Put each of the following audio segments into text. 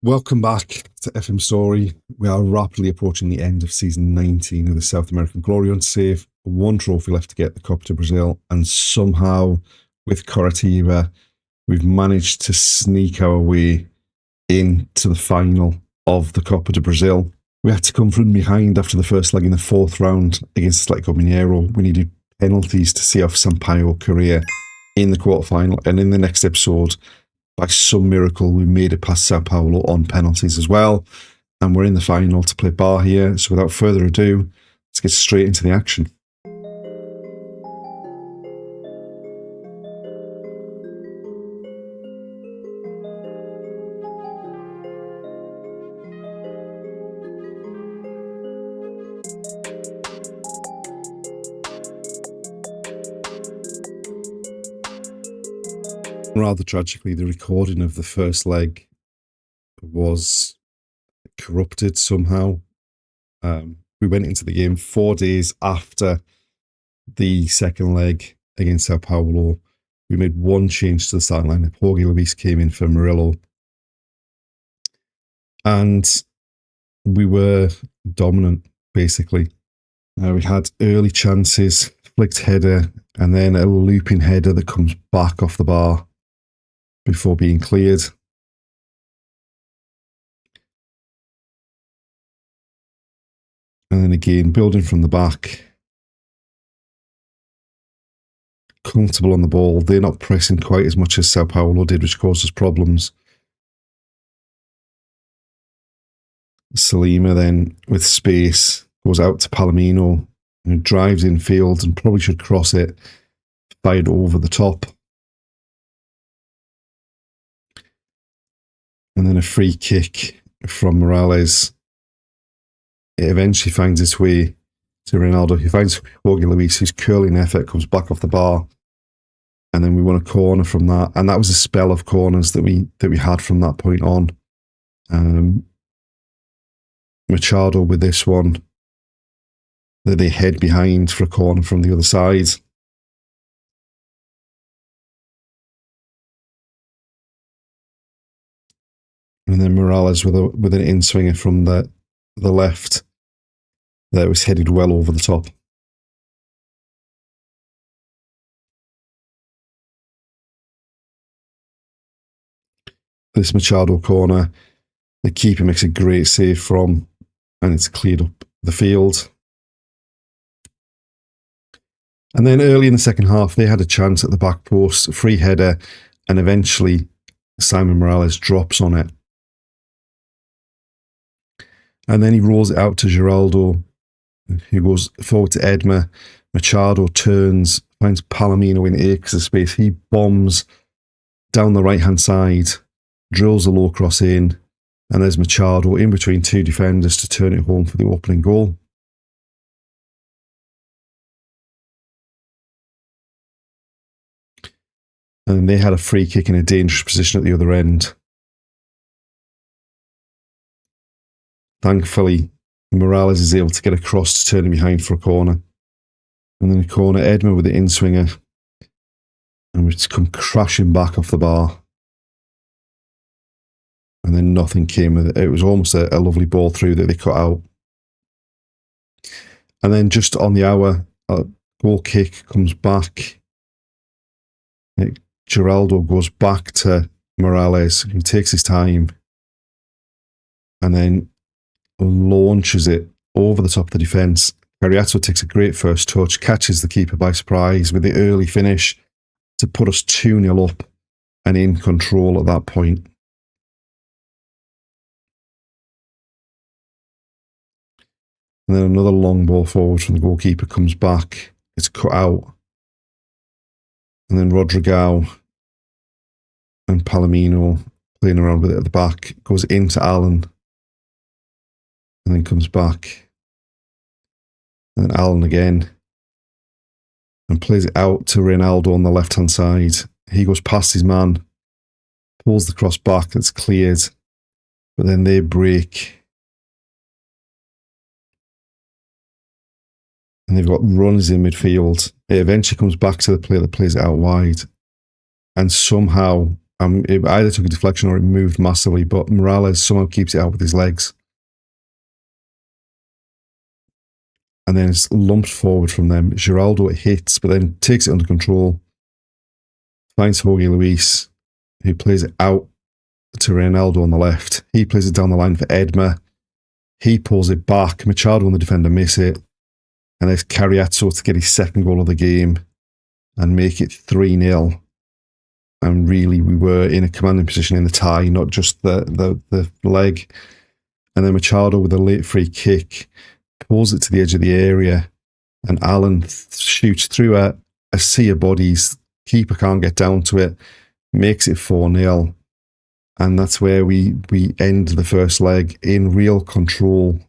Welcome back to FM Storey. We are rapidly approaching the end of season 19 of the South American Glory Hunt, save one trophy left to get, the Copa to Brazil, and somehow, with Coritiba, we've managed to sneak our way into the final of the Copa de Brazil. We had to come from behind after the first leg in the fourth round against Atletico Mineiro. We needed penalties to see off Sampaio Correa in the quarterfinal, and in the next episode, by some miracle, we made it past Sao Paulo on penalties as well, and we're in the final to play Bahia. So without further ado, let's get straight into the action. Rather tragically, the recording of the first leg was corrupted somehow. We went into the game 4 days after the second leg against Sao Paulo. We made one change to the starting lineup. Jorge Luis came in for Murillo. And we were dominant, basically. We had early chances, flicked header, and then a looping header that comes back off the bar before being cleared. And then again, building from the back. Comfortable on the ball. They're not pressing quite as much as Sao Paulo did, which causes problems. Salima then, with space, goes out to Palomino, who drives in field and probably should cross it, fired over the top. And then a free kick from Morales. It eventually finds its way to Ronaldo. He finds Jorge Luis, whose curling effort comes back off the bar. And then we won a corner from that. And that was a spell of corners that we had from that point on. Machado with this one, that they head behind for a corner from the other side. And then Morales with an in-swinger from the left that was headed well over the top. This Machado corner, the keeper makes a great save from, and it's cleared up the field. And then early in the second half, they had a chance at the back post, a free header, and eventually Simon Morales drops on it. And then he rolls it out to Geraldo, who goes forward to Edma. Machado turns, finds Palomino in acres space. He bombs down the right-hand side, drills a low cross in, and there's Machado in between two defenders to turn it home for the opening goal. And they had a free kick in a dangerous position at the other end. Thankfully, Morales is able to get across to turn him behind for a corner. And then a corner, Edma with the in-swinger. And we just come crashing back off the bar. And then nothing came with it. It was almost a lovely ball through that they cut out. And then just on the hour, a goal kick comes back. Geraldo goes back to Morales, who takes his time. And then launches it over the top of the defence. Cariato takes a great first touch, catches the keeper by surprise with the early finish to put us 2-0 up and in control at that point. And then another long ball forward from the goalkeeper comes back. It's cut out. And then Rodrigao and Palomino playing around with it at the back. Goes into Allen. And then comes back. And then Allen again. And plays it out to Ronaldo on the left-hand side. He goes past his man. Pulls the cross back. It's cleared. But then they break. And they've got runs in midfield. It eventually comes back to the player that plays it out wide. And somehow It either took a deflection or it moved massively, but Morales somehow keeps it out with his legs. And then it's lumped forward from them. Geraldo, it hits, but then takes it under control. Finds Jorge Luis, who plays it out to Reinaldo on the left. He plays it down the line for Edma. He pulls it back. Machado and the defender miss it. And there's Cariato to get his second goal of the game and make it 3-0. And really, we were in a commanding position in the tie, not just the leg. And then Machado with a late free kick pulls it to the edge of the area, and Allen shoots through a sea of bodies. Keeper can't get down to it, makes it 4-0. And that's where we end the first leg in real control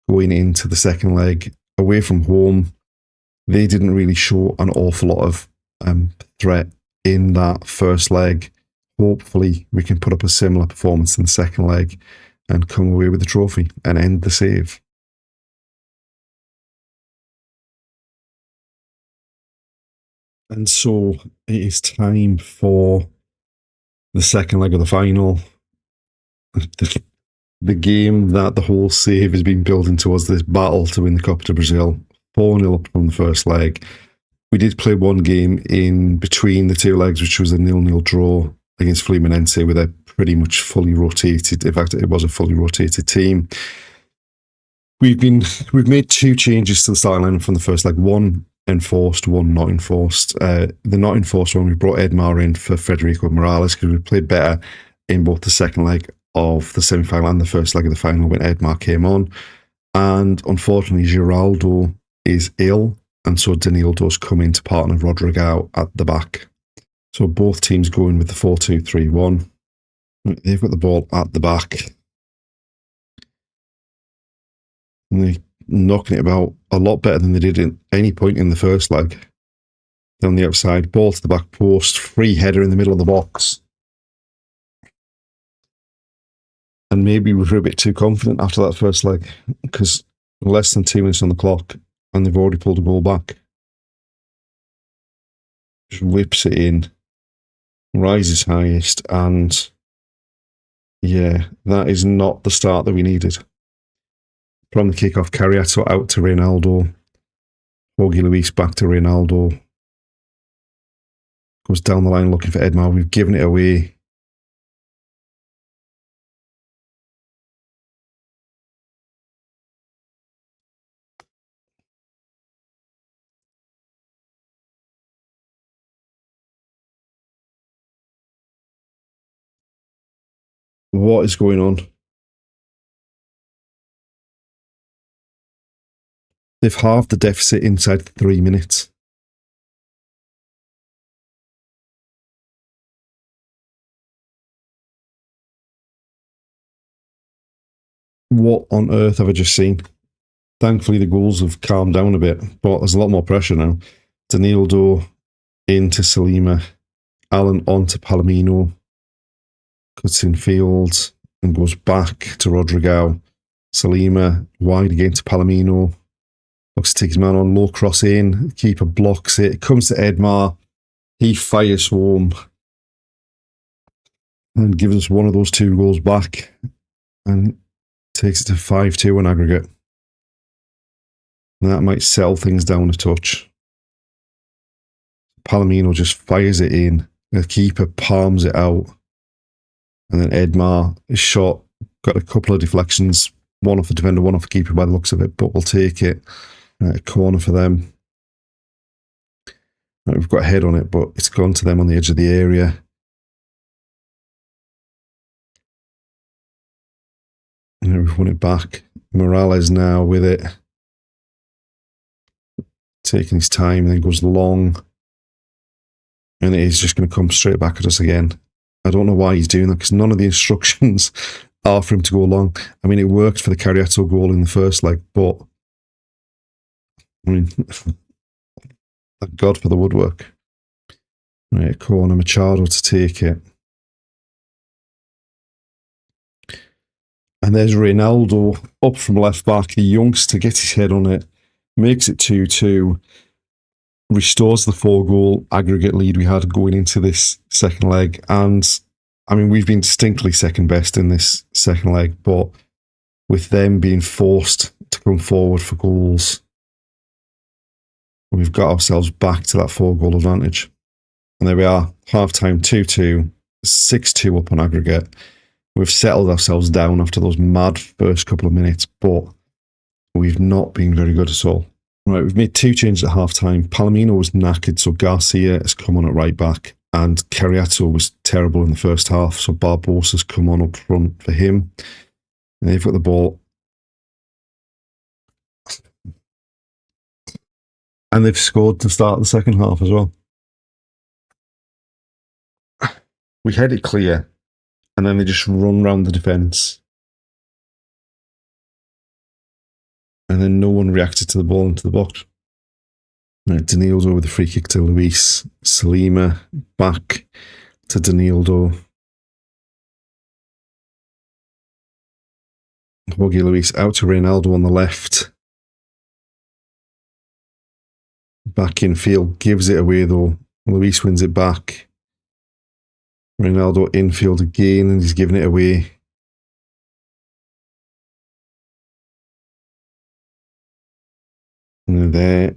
going into the second leg. Away from home, they didn't really show an awful lot of threat in that first leg. Hopefully, we can put up a similar performance in the second leg and come away with the trophy and end the save. And so it is time for the second leg of the final. The game that the whole save has been building towards, this battle to win the Copa do Brasil. 4-0 up from the first leg. We did play one game in between the two legs, which was a 0-0 draw against Fluminense with a pretty much fully rotated, in fact, it was a fully rotated team. We've made two changes to the starting line from the first leg. One enforced, one not enforced. The not enforced one, we brought Edmar in for Federico Morales because we played better in both the second leg of the semi-final and the first leg of the final when Edmar came on. And unfortunately, Geraldo is ill, and so Danildo's come in to partner Rodrigo at the back. So both teams going with the 4-2-3-1. They've got the ball at the back. And they're knocking it about a lot better than they did at any point in the first leg. Down the outside, ball to the back post, free header in the middle of the box. And maybe we were a bit too confident after that first leg because less than 2 minutes on the clock and they've already pulled a goal back. Just whips it in, rises highest, and yeah, that is not the start that we needed. From the kickoff, Cariato out to Reinaldo. Jorge Luis back to Reinaldo. Goes down the line looking for Edmar. We've given it away. What is going on? They've halved the deficit inside 3 minutes. What on earth have I just seen? Thankfully, the goals have calmed down a bit, but there's a lot more pressure now. Danildo into Salima. Allen on to Palomino. Cuts in field and goes back to Rodrigo. Salima wide again to Palomino. Looks to take his man on, low cross in. Keeper blocks it. It comes to Edmar. He fires home and gives us one of those 2 goals back and takes it to 5-2 in aggregate. And that might settle things down a touch. Palomino just fires it in. The keeper palms it out. And then Edmar is shot. Got a couple of deflections. One off the defender, one off the keeper by the looks of it, but we'll take it. Corner for them. We've got a head on it, but it's gone to them on the edge of the area. And we've won it back. Morales now with it. Taking his time and then goes long. And it is just going to come straight back at us again. I don't know why he's doing that because none of the instructions are for him to go long. I mean, it worked for the Cariato goal in the first leg, but I mean, thank God for the woodwork. Right, corner, Machado to take it. And there's Reinaldo up from left back. The youngster gets his head on it, makes it 2-2. restores the 4-goal aggregate lead we had going into this second leg. And I mean, we've been distinctly second best in this second leg, but with them being forced to come forward for goals, we've got ourselves back to that 4-goal advantage. And there we are, half-time 2-2, 6-2 up on aggregate. We've settled ourselves down after those mad first couple of minutes, but we've not been very good at all. Right, we've made 2 changes at half-time. Palomino was knackered, so Garcia has come on at right back, and Carriato was terrible in the first half, so Barbosa's come on up front for him. And they've got the ball. And they've scored to start the second half as well. We had it clear, and then they just run round the defence. And then no one reacted to the ball into the box. Right, Danildo with the free kick to Luis. Salima back to Danildo. Jorge Luis out to Reynaldo on the left. Back in field, gives it away though. Luis wins it back. Reynaldo infield again, and he's giving it away. And they're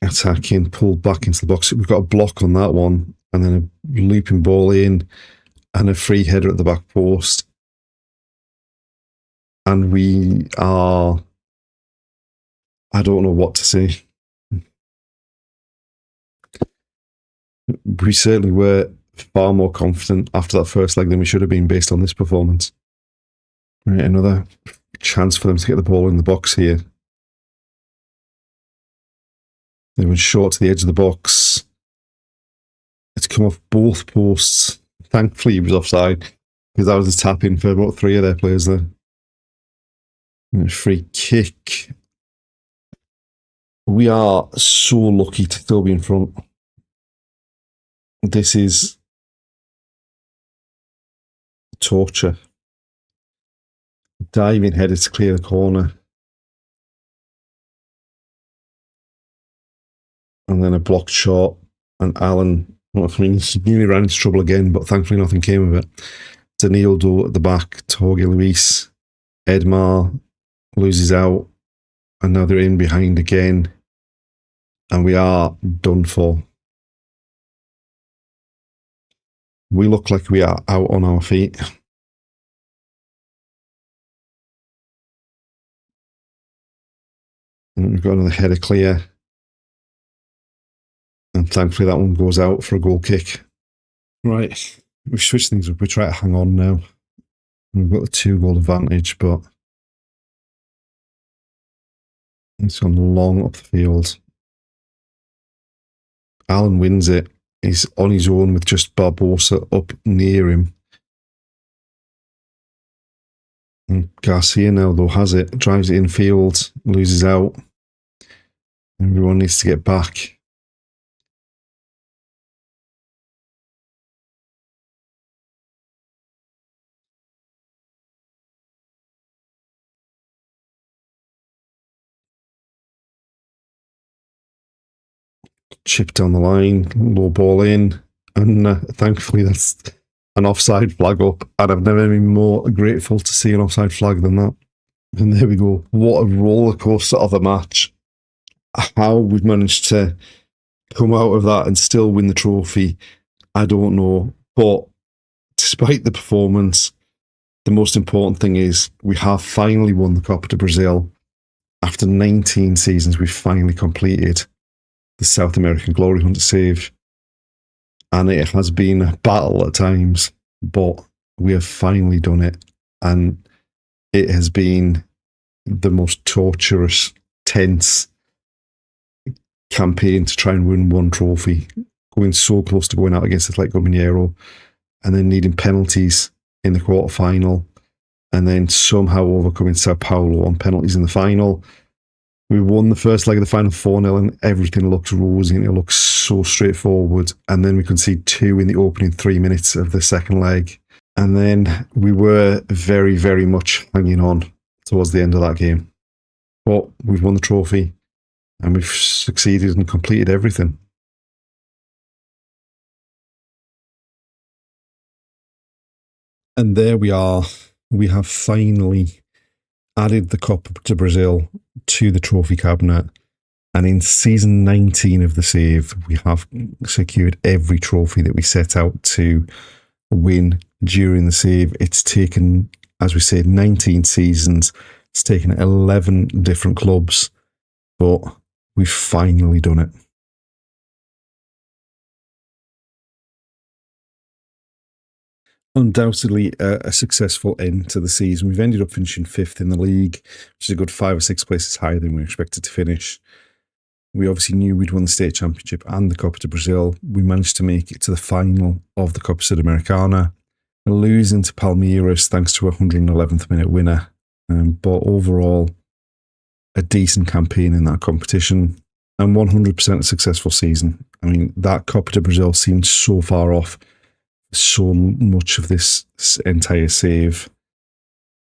attacking, pulled back into the box. We've got a block on that one, and then a looping ball in, and a free header at the back post. And we are, I don't know what to say. We certainly were far more confident after that first leg than we should have been based on this performance. Right, another chance for them to get the ball in the box here. They went short to the edge of the box. It's come off both posts. Thankfully, he was offside, because that was a tap in for about 3 of their players there. And a free kick. We are so lucky to still be in front. This is torture. Diving header to clear the corner. And then a blocked shot. And Alan, well, I mean, he nearly ran into trouble again, but thankfully nothing came of it. Danildo at the back to Jorge Luis. Edmar loses out. And now they're in behind again. And we are done for. We look like we are out on our feet. And we've got another header clear. And thankfully that one goes out for a goal kick. Right, we've switched things up. We try to hang on now. We've got the 2-goal advantage, but it's gone long up the field. Alan wins it. He's on his own with just Barbosa up near him. And Garcia now, though, has it. Drives it infield, loses out. Everyone needs to get back. Chip down the line, low ball in, and thankfully that's an offside flag up, and I've never been more grateful to see an offside flag than that. And there we go. What a roller coaster of a match. How we've managed to come out of that and still win the trophy, I don't know. But despite the performance, the most important thing is we have finally won the Copa do Brasil. After 19 seasons, we've finally completed the South American Glory Hunt save. And it has been a battle at times, but we have finally done it. And it has been the most torturous, tense campaign to try and win one trophy. Going so close to going out against Atletico Mineiro, and then needing penalties in the quarterfinal, and then somehow overcoming Sao Paulo on penalties in the final. We won the first leg of the final 4-0, and everything looks rosy and it looks so straightforward. And then we concede 2 in the opening 3 minutes of the second leg. And then we were very, very much hanging on towards the end of that game. But we've won the trophy, and we've succeeded and completed everything. And there we are. We have finally added the Copa to Brazil to the trophy cabinet. And in season 19 of the Save, we have secured every trophy that we set out to win during the Save. It's taken, as we said, 19 seasons. It's taken 11 different clubs, but we've finally done it. Undoubtedly a successful end to the season. We've ended up finishing 5th in the league, which is a good 5 or 6 places higher than we expected to finish. We obviously knew we'd won the state championship and the Copa de Brazil. We managed to make it to the final of the Copa Sudamericana, losing to Palmeiras thanks to a 111th minute winner. But overall, a decent campaign in that competition and 100% a successful season. I mean, that Copa de Brazil seemed so far off so much of this entire Save.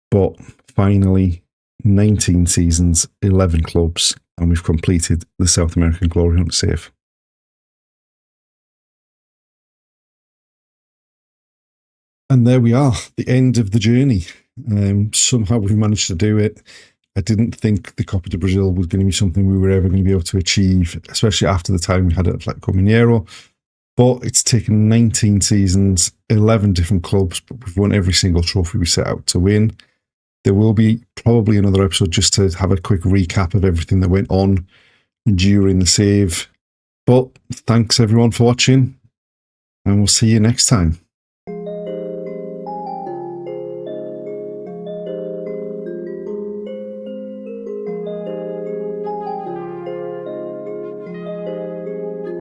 But finally, 19 seasons, 11 clubs, and we've completed the South American Glory Hunt Save. And there we are, the end of the journey. Somehow we've managed to do it. I didn't think the Copa de Brazil was going to be something we were ever going to be able to achieve, especially after the time we had at Atletico Mineiro. But it's taken 19 seasons, 11 different clubs, but we've won every single trophy we set out to win. There will be probably another episode just to have a quick recap of everything that went on during the Save. But thanks everyone for watching, and we'll see you next time.